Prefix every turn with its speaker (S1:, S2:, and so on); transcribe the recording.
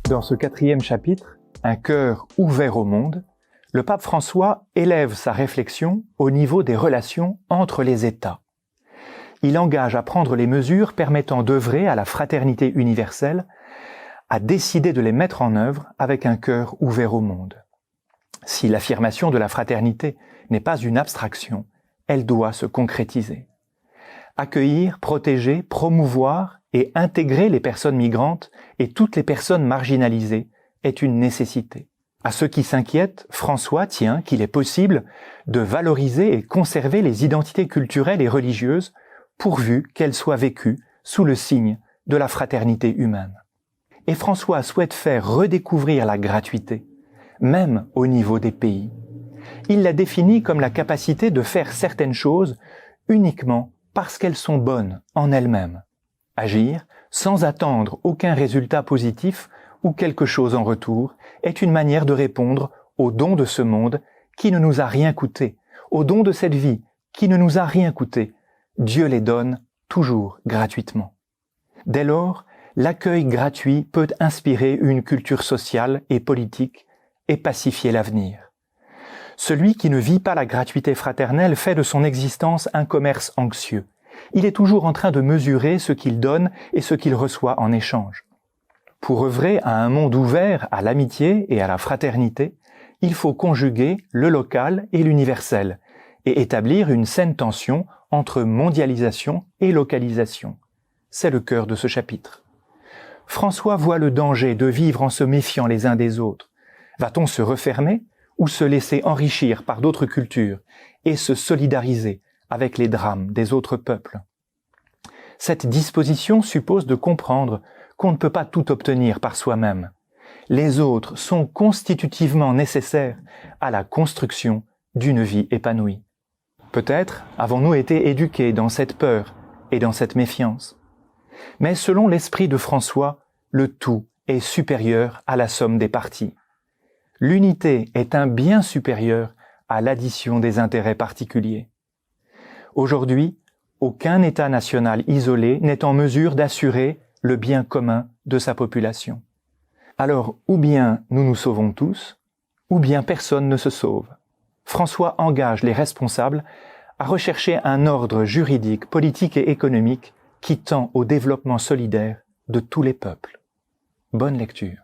S1: Dans ce 4e chapitre, Un cœur ouvert au monde, le pape François élève sa réflexion au niveau des relations entre les États. Il engage à prendre les mesures permettant d'œuvrer à la fraternité universelle, à décider de les mettre en œuvre avec un cœur ouvert au monde. Si l'affirmation de la fraternité n'est pas une abstraction, elle doit se concrétiser. Accueillir, protéger, promouvoir et intégrer les personnes migrantes et toutes les personnes marginalisées est une nécessité. À ceux qui s'inquiètent, François tient qu'il est possible de valoriser et conserver les identités culturelles et religieuses pourvu qu'elles soient vécues sous le signe de la fraternité humaine. Et François souhaite faire redécouvrir la gratuité, même au niveau des pays. Il la définit comme la capacité de faire certaines choses uniquement parce qu'elles sont bonnes en elles-mêmes. Agir sans attendre aucun résultat positif ou quelque chose en retour est une manière de répondre aux dons de ce monde qui ne nous a rien coûté, aux dons de cette vie qui ne nous a rien coûté. Dieu les donne toujours gratuitement. Dès lors, l'accueil gratuit peut inspirer une culture sociale et politique et pacifier l'avenir. Celui qui ne vit pas la gratuité fraternelle fait de son existence un commerce anxieux. Il est toujours en train de mesurer ce qu'il donne et ce qu'il reçoit en échange. Pour œuvrer à un monde ouvert à l'amitié et à la fraternité, il faut conjuguer le local et l'universel et établir une saine tension entre mondialisation et localisation. C'est le cœur de ce chapitre. François voit le danger de vivre en se méfiant les uns des autres. Va-t-on se refermer ou se laisser enrichir par d'autres cultures et se solidariser avec les drames des autres peuples? Cette disposition suppose de comprendre qu'on ne peut pas tout obtenir par soi-même. Les autres sont constitutivement nécessaires à la construction d'une vie épanouie. Peut-être avons-nous été éduqués dans cette peur et dans cette méfiance. Mais selon l'esprit de François, le tout est supérieur à la somme des parties. L'unité est un bien supérieur à l'addition des intérêts particuliers. Aujourd'hui, aucun État national isolé n'est en mesure d'assurer le bien commun de sa population. Alors, ou bien nous nous sauvons tous, ou bien personne ne se sauve. François engage les responsables à rechercher un ordre juridique, politique et économique qui tend au développement solidaire de tous les peuples. Bonne lecture.